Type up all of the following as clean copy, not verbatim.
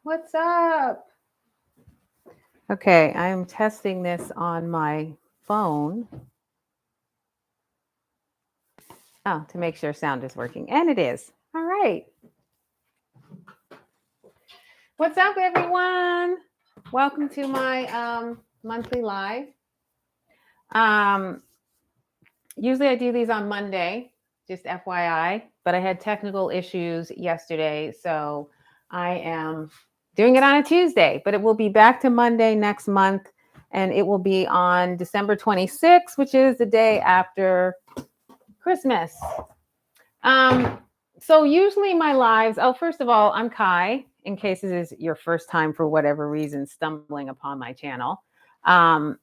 What's up? Okay, I am testing this on my phone. Oh, to make sure sound is working. And it is. All right. What's up, everyone? Welcome to my monthly live. Um, Usually I do these on Monday, just FYI, but I had technical issues yesterday, so I am doing it on a Tuesday, but it will be back to Monday next month, and it will be on December 26th, which is the day after Christmas. So usually my lives, first of all, I'm Kai, in case this is your first time for whatever reason stumbling upon my channel. This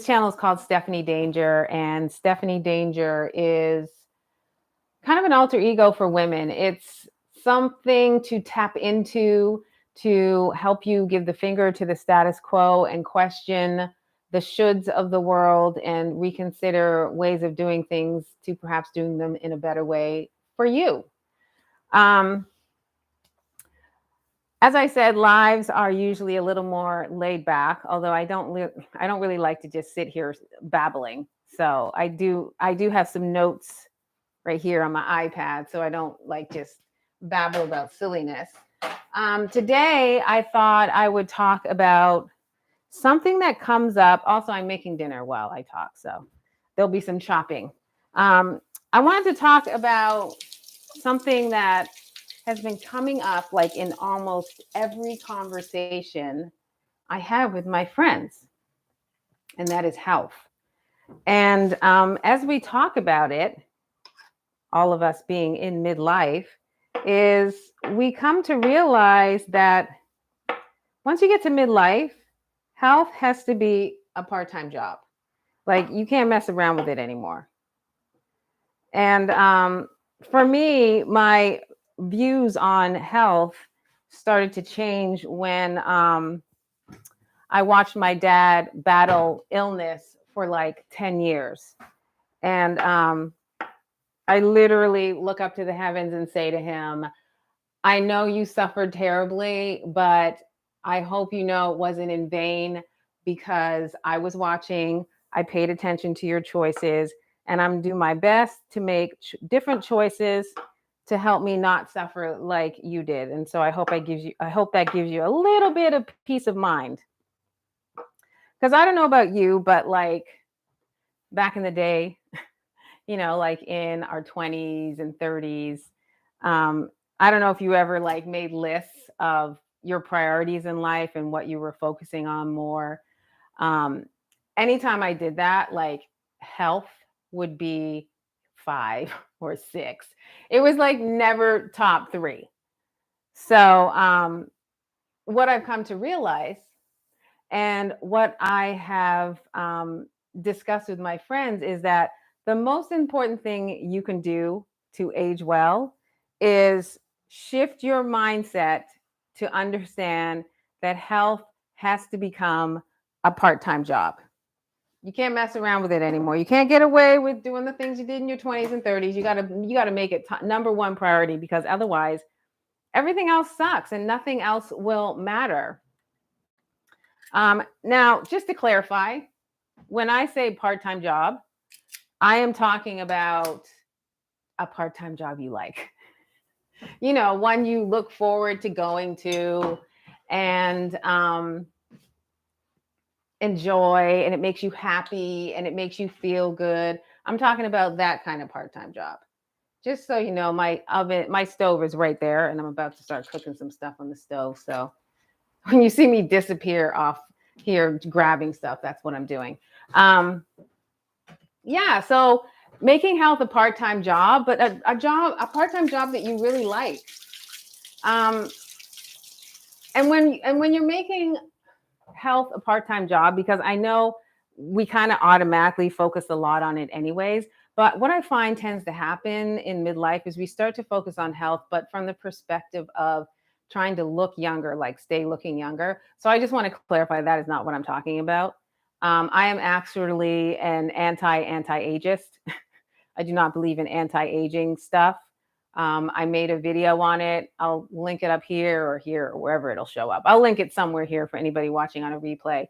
channel is called Stephanie Danger, and Stephanie Danger is kind of an alter ego for women. It's something to tap into to help you give the finger to the status quo and question the shoulds of the world and reconsider ways of doing things to perhaps doing them in a better way for you. As I said, lives are usually a little more laid back, although I don't really like to just sit here babbling. So I do have some notes right here on my iPad, so I don't like just babble about silliness. Today, I thought I would talk about something that comes up. Also, I'm making dinner while I talk, so there'll be some chopping. I wanted to talk about something that has been coming up like in almost every conversation I have with my friends, and that is health. And as we talk about it, all of us being in midlife, is we come to realize that once you get to midlife, health has to be a part-time job. Like you can't mess around with it anymore. And for me, my views on health started to change when I watched my dad battle illness for like 10 years. And I literally look up to the heavens and say to him, I know you suffered terribly, but I hope you know it wasn't in vain because I was watching, I paid attention to your choices, and I'm doing my best to make different choices to help me not suffer like you did. And so I hope that gives you a little bit of peace of mind. Because I don't know about you, but like back in the day, like in our 20s and 30s, I don't know if you ever like made lists of your priorities in life and what you were focusing on more. Anytime I did that, like health would be 5 or 6. It was like never top 3. So what I've come to realize and what I have discussed with my friends is that the most important thing you can do to age well is shift your mindset to understand that health has to become a part-time job. You can't mess around with it anymore. You can't get away with doing the things you did in your 20s and 30s. You got to make it number one priority, because otherwise everything else sucks and nothing else will matter. Now, just to clarify, when I say part-time job, I am talking about a part-time job you like. One you look forward to going to and enjoy, and it makes you happy and it makes you feel good. I'm talking about that kind of part-time job. Just so you know, my stove is right there, and I'm about to start cooking some stuff on the stove. So when you see me disappear off here grabbing stuff, that's what I'm doing. So making health a part-time job, but a part-time job that you really like. And when you're making health a part-time job, because I know we kind of automatically focus a lot on it anyways, but what I find tends to happen in midlife is we start to focus on health, but from the perspective of trying to look younger, like stay looking younger. So I just want to clarify that is not what I'm talking about. I am actually an anti-ageist. I do not believe in anti-aging stuff. I made a video on it. I'll link it up here or wherever it'll show up. I'll link it somewhere here for anybody watching on a replay.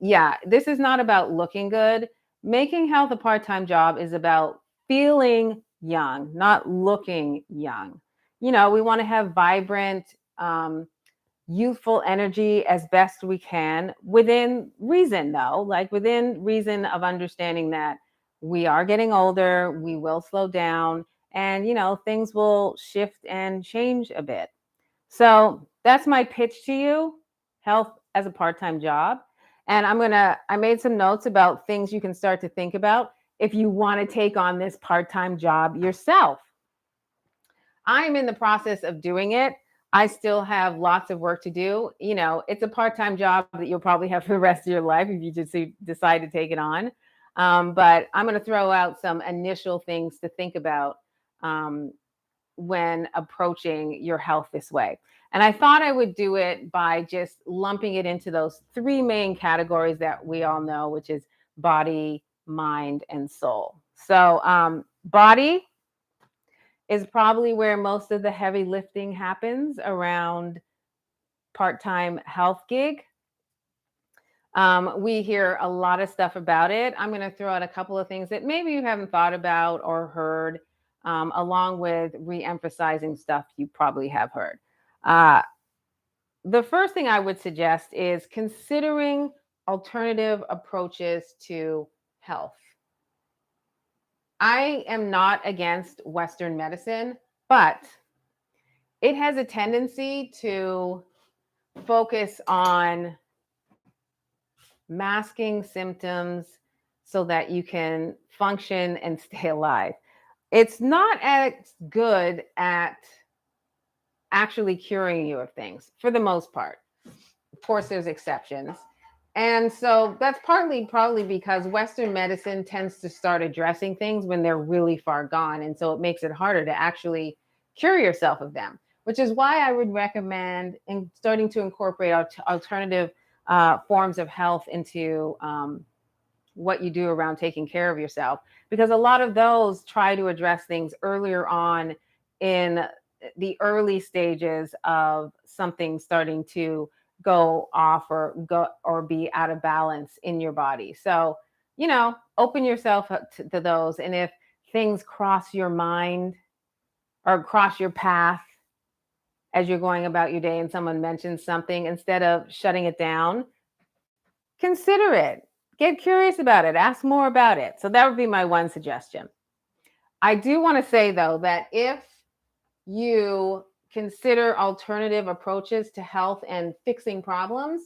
Yeah, this is not about looking good. Making health a part-time job is about feeling young, not looking young. You know, we want to have vibrant, youthful energy as best we can within reason, though, like within reason of understanding that we are getting older, we will slow down, and, you know, things will shift and change a bit. So that's my pitch to you, health as a part time job. And I made some notes about things you can start to think about if you want to take on this part time job yourself. I'm in the process of doing it. I still have lots of work to do. You know, it's a part time job that you'll probably have for the rest of your life if you just decide to take it on. But I'm going to throw out some initial things to think about um, when approaching your health this way. And I thought I would do it by just lumping it into those three main categories that we all know, which is body, mind, and soul. So, body is probably where most of the heavy lifting happens around part-time health gig. We hear a lot of stuff about it. I'm going to throw out a couple of things that maybe you haven't thought about or heard, along with re-emphasizing stuff you probably have heard. The first thing I would suggest is considering alternative approaches to health. I am not against Western medicine, but it has a tendency to focus on masking symptoms so that you can function and stay alive. It's not as good at actually curing you of things for the most part. Of course, there's exceptions. And so that's partly probably because Western medicine tends to start addressing things when they're really far gone. And so it makes it harder to actually cure yourself of them, which is why I would recommend in starting to incorporate alternative forms of health into what you do around taking care of yourself, because a lot of those try to address things earlier on in the early stages of something starting to go off or be out of balance in your body. So, you know, open yourself up to those. And if things cross your mind or cross your path as you're going about your day and someone mentions something, instead of shutting it down, consider it. Get curious about it. Ask more about it. So that would be my one suggestion. I do want to say, though, that if you consider alternative approaches to health and fixing problems,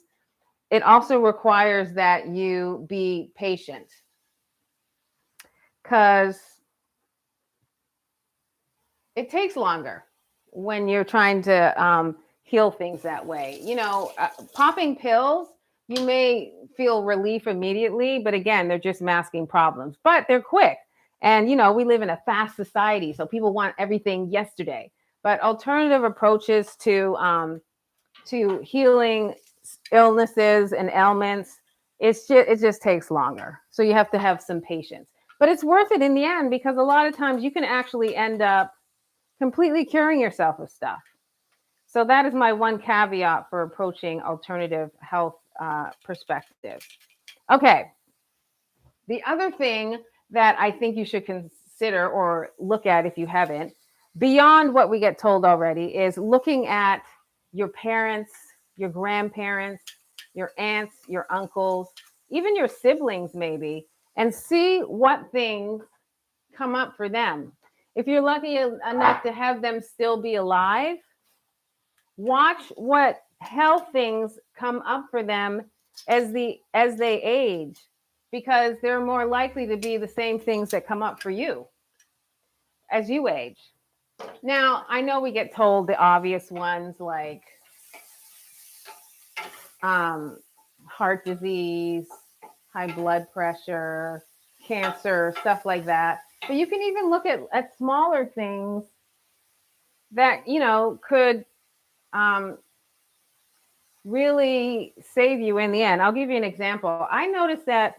it also requires that you be patient, because it takes longer when you're trying to heal things that way. You know, popping pills, you may feel relief immediately, but again, they're just masking problems, but they're quick. And, you know, we live in a fast society, so people want everything yesterday. But alternative approaches to healing illnesses and ailments, it just takes longer. So you have to have some patience. But it's worth it in the end, because a lot of times you can actually end up completely curing yourself of stuff. So that is my one caveat for approaching alternative health perspectives. Okay. The other thing that I think you should consider or look at, if you haven't, beyond what we get told already, is looking at your parents, your grandparents, your aunts, your uncles, even your siblings maybe, and see what things come up for them. If you're lucky enough to have them still be alive, watch what health things come up for them as they age, because they're more likely to be the same things that come up for you as you age. Now, I know we get told the obvious ones like heart disease, high blood pressure, cancer, stuff like that. But you can even look at smaller things that, you know, could really save you in the end. I'll give you an example. I noticed that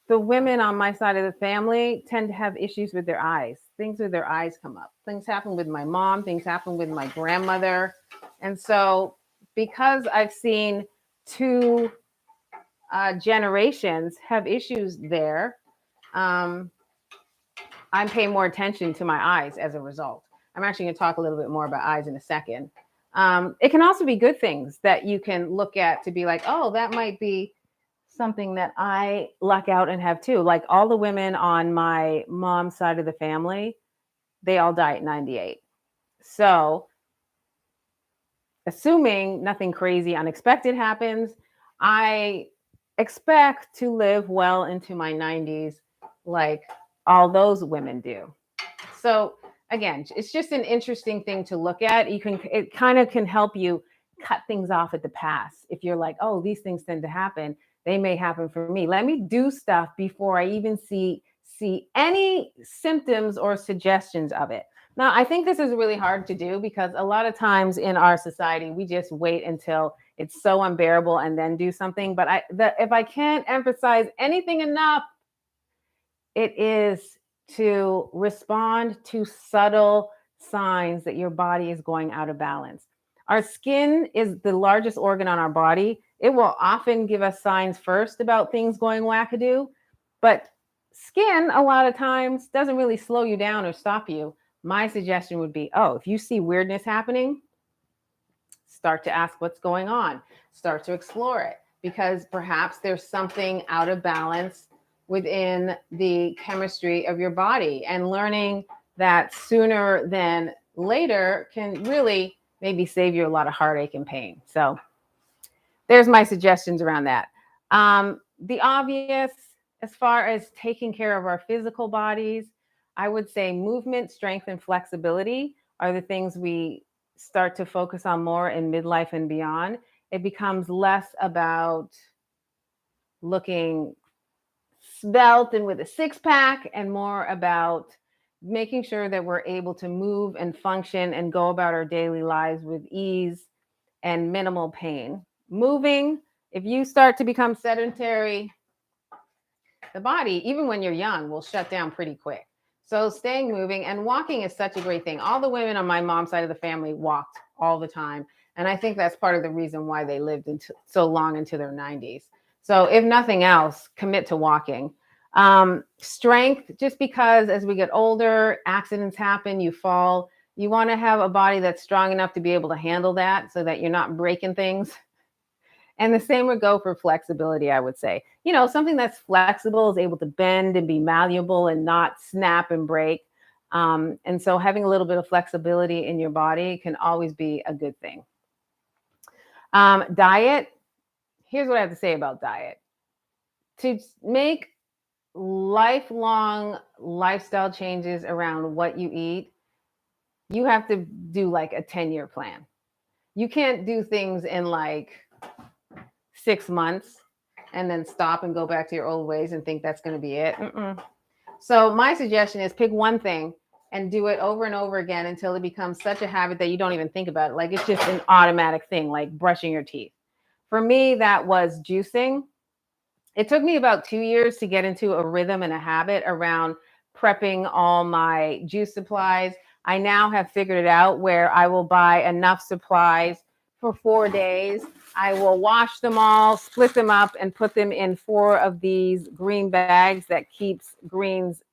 the women on my side of the family tend to have issues with their eyes. things with their eyes come up. Things happen with my mom, things happen with my grandmother. And so because I've seen two generations have issues there, I'm paying more attention to my eyes as a result. I'm actually going to talk a little bit more about eyes in a second. It can also be good things that you can look at to be like, oh, that might be something that I luck out and have too. Like all the women on my mom's side of the family, they all die at 98. So, assuming nothing crazy unexpected happens, I expect to live well into my 90s like all those women do. So, again, it's just an interesting thing to look at. It kind of can help you cut things off at the pass. If you're like, oh, these things tend to happen, they may happen for me. Let me do stuff before I even see any symptoms or suggestions of it. Now, I think this is really hard to do because a lot of times in our society, we just wait until it's so unbearable and then do something. But if I can't emphasize anything enough, it is to respond to subtle signs that your body is going out of balance. Our skin is the largest organ on our body. It will often give us signs first about things going wackadoo, but skin a lot of times doesn't really slow you down or stop you. My suggestion would be, oh, if you see weirdness happening, start to ask what's going on. Start to explore it because perhaps there's something out of balance within the chemistry of your body, and learning that sooner than later can really maybe save you a lot of heartache and pain. So there's my suggestions around that. The obvious, as far as taking care of our physical bodies, I would say movement, strength, and flexibility are the things we start to focus on more in midlife and beyond. It becomes less about looking svelte and with a six pack and more about making sure that we're able to move and function and go about our daily lives with ease and minimal pain. Moving, if you start to become sedentary, the body, even when you're young, will shut down pretty quick. So staying moving and walking is such a great thing. All the women on my mom's side of the family walked all the time. And I think that's part of the reason why they lived so long into their 90s. So if nothing else, commit to walking. Strength, just because as we get older, accidents happen, you fall. You want to have a body that's strong enough to be able to handle that so that you're not breaking things. And the same would go for flexibility, I would say. You know, something that's flexible is able to bend and be malleable and not snap and break. And so having a little bit of flexibility in your body can always be a good thing. Diet. Here's what I have to say about diet. To make lifelong lifestyle changes around what you eat, you have to do like a 10-year plan. You can't do things in like 6 months and then stop and go back to your old ways and think that's going to be it. So my suggestion is pick one thing and do it over and over again until it becomes such a habit that you don't even think about it. Like it's just an automatic thing, like brushing your teeth. For me, that was juicing. It took me about 2 years to get into a rhythm and a habit around prepping all my juice supplies. I now have figured it out where I will buy enough supplies for 4 days. I will wash them all, split them up, and put them in 4 of these green bags that keeps greens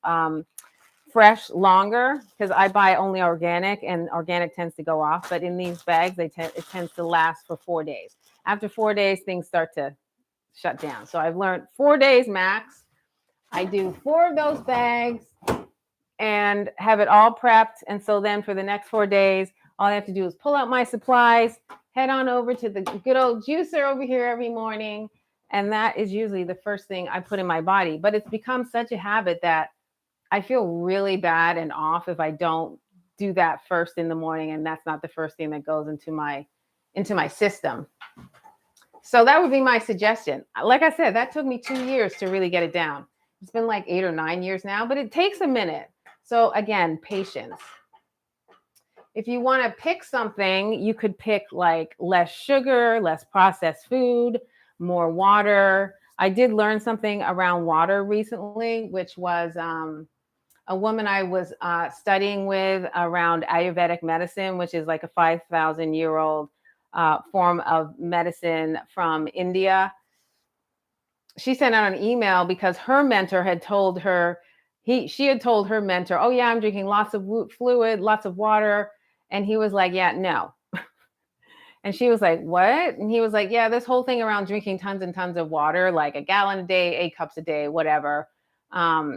fresh longer, because I buy only organic and organic tends to go off. But in these bags, it tends to last for 4 days. After 4 days, things start to shut down. So I've learned 4 days max. I do 4 of those bags and have it all prepped. And so then for the next 4 days, all I have to do is pull out my supplies, head on over to the good old juicer over here every morning. And that is usually the first thing I put in my body. But it's become such a habit that I feel really bad and off if I don't do that first in the morning. And that's not the first thing that goes into my system. So that would be my suggestion. Like I said, that took me 2 years to really get it down. It's been like 8 or 9 years now, but it takes a minute. So again, patience. If you want to pick something, you could pick like less sugar, less processed food, more water. I did learn something around water recently, which was a woman I was studying with around Ayurvedic medicine, which is like a 5,000-year-old form of medicine from India. She sent out an email because her mentor had told her, she had told her mentor, oh yeah, I'm drinking lots of fluid, lots of water. And he was like, yeah, no. And she was like, what? And he was like, yeah, this whole thing around drinking tons and tons of water, like a gallon a day, 8 cups a day, whatever.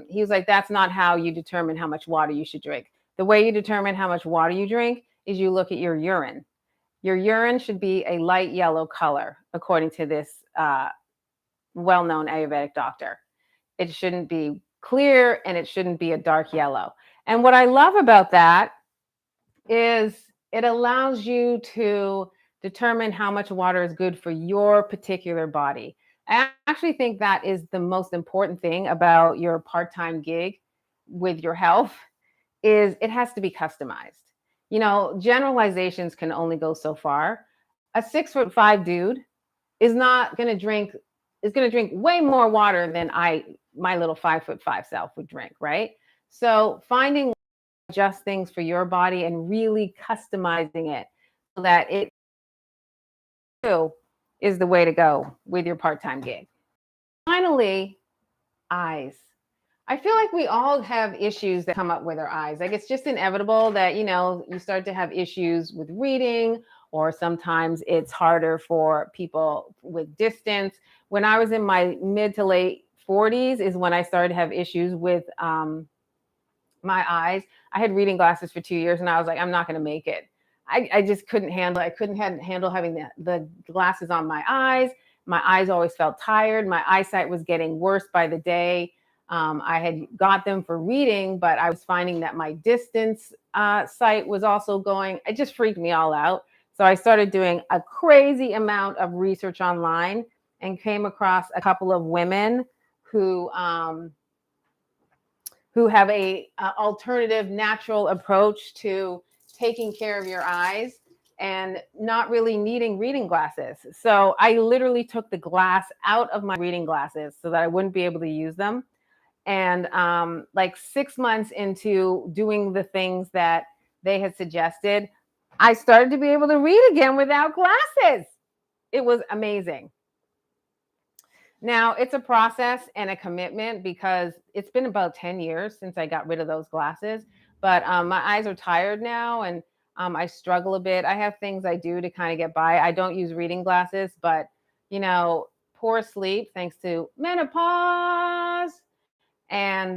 He was like, that's not how you determine how much water you should drink. The way you determine how much water you drink is you look at your urine. Your urine should be a light yellow color, according to this well-known Ayurvedic doctor. It shouldn't be clear and it shouldn't be a dark yellow. And what I love about that is it allows you to determine how much water is good for your particular body. I actually think that is the most important thing about your part-time gig with your health is it has to be customized. You know, generalizations can only go so far. A 6'5" dude is not going to drink is going to drink way more water than my little 5'5" self would drink, right? So finding just things for your body and really customizing it so that it is the way to go with your part-time gig. Finally, eyes. I feel like we all have issues that come up with our eyes. Like it's just inevitable that, you know, you start to have issues with reading, or sometimes it's harder for people with distance. When I was in my mid to late 40s is when I started to have issues with my eyes. I had reading glasses for 2 years and I was like, I'm not going to make it. I just couldn't handle it. I couldn't handle having the glasses on my eyes. My eyes always felt tired. My eyesight was getting worse by the day. I had got them for reading, but I was finding that my distance sight was also going. It just freaked me all out. So I started doing a crazy amount of research online and came across a couple of women who have a alternative natural approach to taking care of your eyes and not really needing reading glasses. So I literally took the glass out of my reading glasses so that I wouldn't be able to use them. And like 6 months into doing the things that they had suggested, I started to be able to read again without glasses. It was amazing. Now, it's a process and a commitment because it's been about 10 years since I got rid of those glasses. But my eyes are tired now and I struggle a bit. I have things I do to kind of get by. I don't use reading glasses, but, you know, poor sleep thanks to menopause and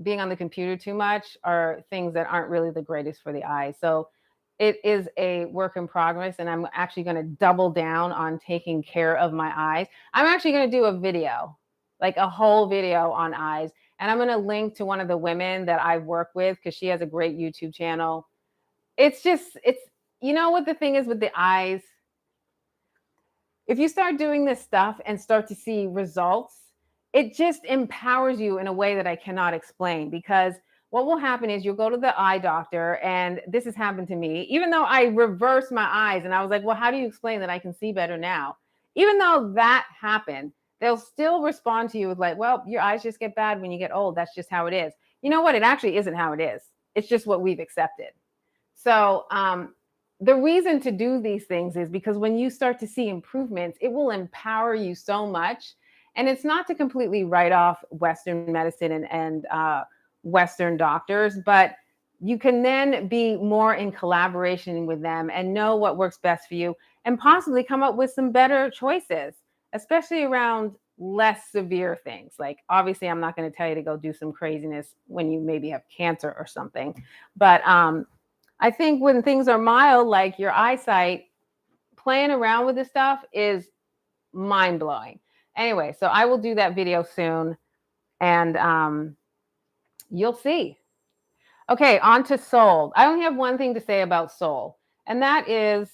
being on the computer too much are things that aren't really the greatest for the eyes. So it is a work in progress, and I'm actually going to double down on taking care of my eyes. I'm actually going to do a video, like a whole video on eyes, and I'm going to link to one of the women that I've worked with because she has a great YouTube channel. It's you know what the thing is with the eyes? If you start doing this stuff and start to see results, it just empowers you in a way that I cannot explain, because what will happen is you'll go to the eye doctor, and this has happened to me, even though I reversed my eyes and I was like, well, how do you explain that I can see better now? Even though that happened, they'll still respond to you with like, well, your eyes just get bad when you get old. That's just how it is. You know what? It actually isn't how it is. It's just what we've accepted. So the reason to do these things is because when you start to see improvements, it will empower you so much. And it's not to completely write off Western medicine and Western doctors, but you can then be more in collaboration with them and know what works best for you and possibly come up with some better choices, especially around less severe things. Like, obviously, I'm not going to tell you to go do some craziness when you maybe have cancer or something. But I think when things are mild, like your eyesight, playing around with this stuff is mind blowing. Anyway, so I will do that video soon, and you'll see. Okay, on to soul. I only have one thing to say about soul, and that is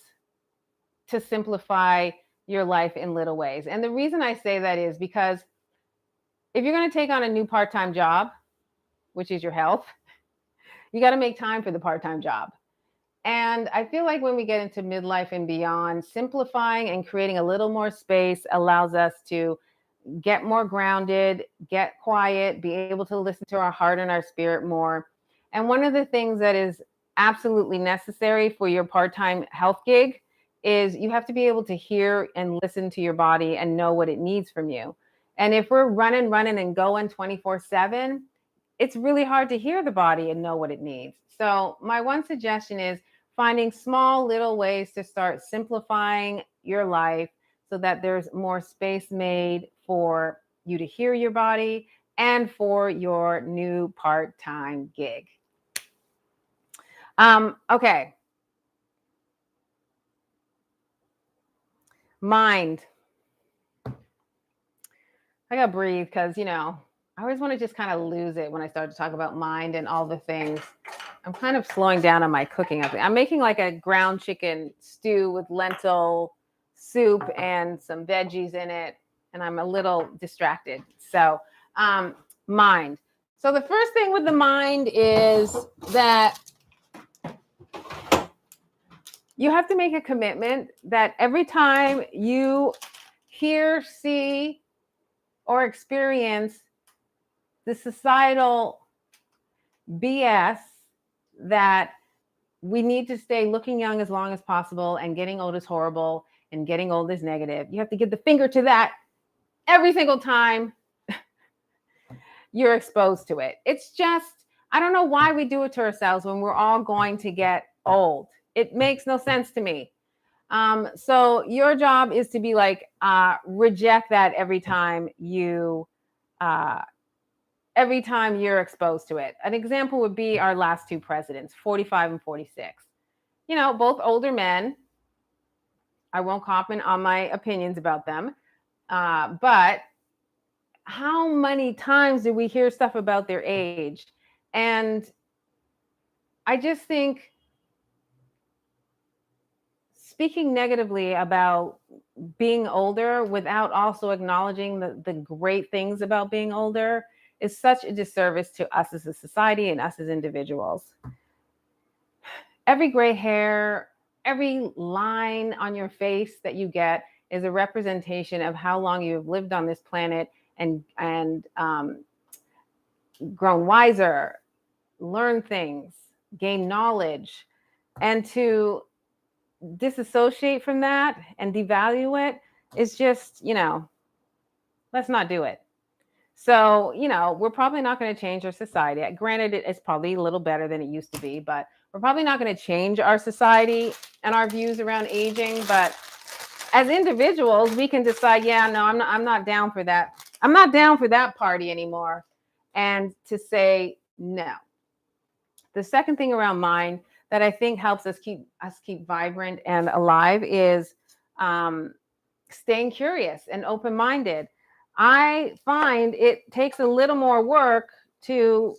to simplify your life in little ways. And the reason I say that is because if you're going to take on a new part-time job, which is your health, you got to make time for the part-time job. And I feel like when we get into midlife and beyond, simplifying and creating a little more space allows us to get more grounded, get quiet, be able to listen to our heart and our spirit more. And one of the things that is absolutely necessary for your part-time health gig is you have to be able to hear and listen to your body and know what it needs from you. And if we're running and going 24/7, it's really hard to hear the body and know what it needs. So my one suggestion is finding small little ways to start simplifying your life so that there's more space made for you to hear your body and for your new part-time gig. Okay. Mind. I gotta breathe because, I always want to just kind of lose it when I start to talk about mind and all the things. I'm kind of slowing down on my cooking. I'm making like a ground chicken stew with lentil soup and some veggies in it, and I'm a little distracted. So, mind. So the first thing with the mind is that you have to make a commitment that every time you hear, see, or experience the societal BS that we need to stay looking young as long as possible and getting old is horrible and getting old is negative. You have to give the finger to that every single time you're exposed to it. It's just, I don't know why we do it to ourselves when we're all going to get old. It makes no sense to me. So your job is to be like, reject that every time you're exposed to it. An example would be our last two presidents, 45 and 46. Both older men. I won't comment on my opinions about them. But how many times do we hear stuff about their age? And I just think speaking negatively about being older without also acknowledging the great things about being older is such a disservice to us as a society and us as individuals. Every gray hair, every line on your face that you get is a representation of how long you've lived on this planet and grown wiser, learn things, gain knowledge. And to disassociate from that and devalue it is just, let's not do it. So, we're probably not going to change our society. Granted, it's probably a little better than it used to be, but we're probably not going to change our society and our views around aging. But as individuals, we can decide, yeah, no, I'm not down for that. I'm not down for that party anymore. And to say no. The second thing around mind that I think helps us keep vibrant and alive is staying curious and open-minded. I find it takes a little more work to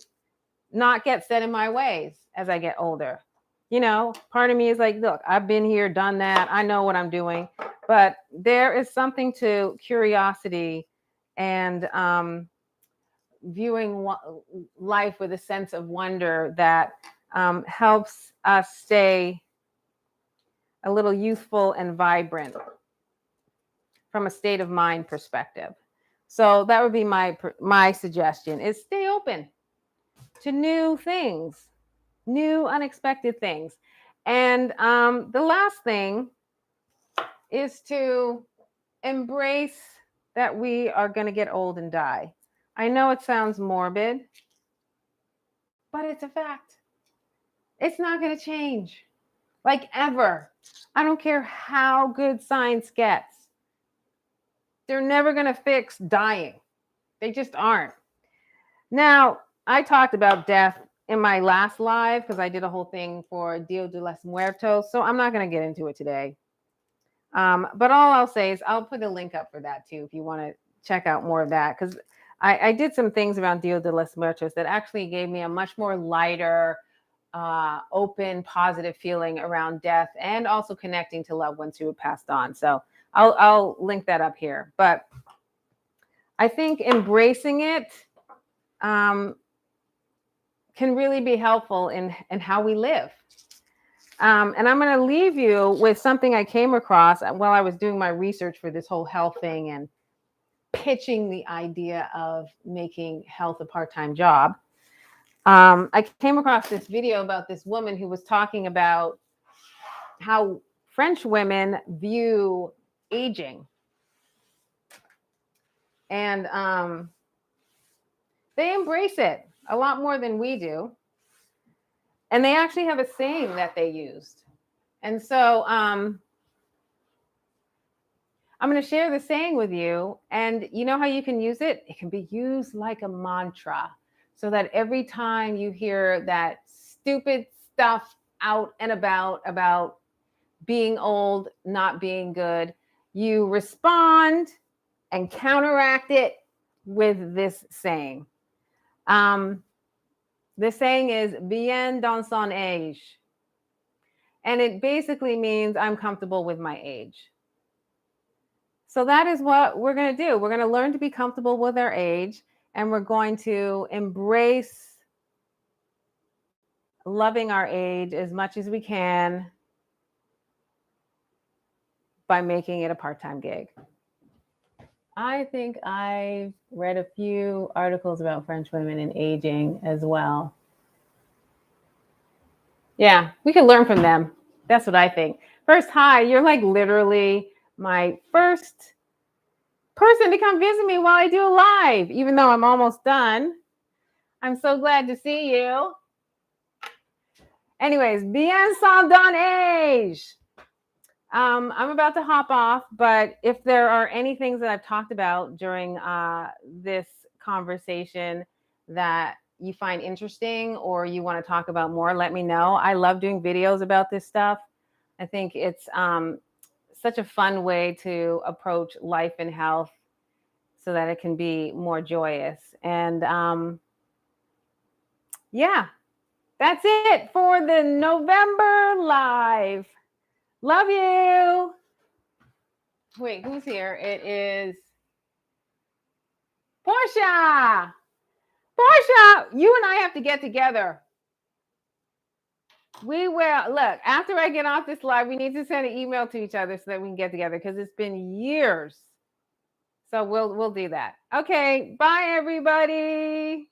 not get set in my ways as I get older. Part of me is like, look, I've been here, done that. I know what I'm doing. But there is something to curiosity and viewing life with a sense of wonder that helps us stay a little youthful and vibrant from a state of mind perspective. So that would be my suggestion is stay open to new things, new unexpected things. And the last thing is to embrace that we are going to get old and die. I know it sounds morbid, but it's a fact. It's not going to change, like ever. I don't care how good science gets. They're never going to fix dying. They just aren't. Now, I talked about death in my last live because I did a whole thing for Dia de los Muertos, so I'm not going to get into it today. But all I'll say is I'll put a link up for that too if you want to check out more of that, because I did some things around Dia de los Muertos that actually gave me a much more lighter, open, positive feeling around death and also connecting to loved ones who had passed on. So I'll link that up here. But I think embracing it can really be helpful in how we live. And I'm going to leave you with something I came across while I was doing my research for this whole health thing and pitching the idea of making health a part-time job, I came across this video about this woman who was talking about how French women view aging. And they embrace it a lot more than we do. And they actually have a saying that they used. And so I'm going to share the saying with you. And you know how you can use it? It can be used like a mantra, so that every time you hear that stupid stuff out and about being old, not being good, you respond and counteract it with this saying. The saying is bien dans son âge. And it basically means I'm comfortable with my age. So that is what we're going to do. We're going to learn to be comfortable with our age, and we're going to embrace loving our age as much as we can by making it a part-time gig. I think I've read a few articles about French women and aging as well. Yeah, we can learn from them. That's what I think. First, hi, you're like literally my first person to come visit me while I do a live, even though I'm almost done. I'm so glad to see you. Anyways, bien sans don âge. I'm about to hop off, but if there are any things that I've talked about during this conversation that you find interesting or you want to talk about more, let me know. I love doing videos about this stuff. I think it's such a fun way to approach life and health so that it can be more joyous. And yeah, that's it for the November live. Love you. Wait, who's here? It is Portia. Portia, you and I have to get together. We will. Look, after I get off this live, we need to send an email to each other so that we can get together, because it's been years. So we'll do that. Okay, bye everybody.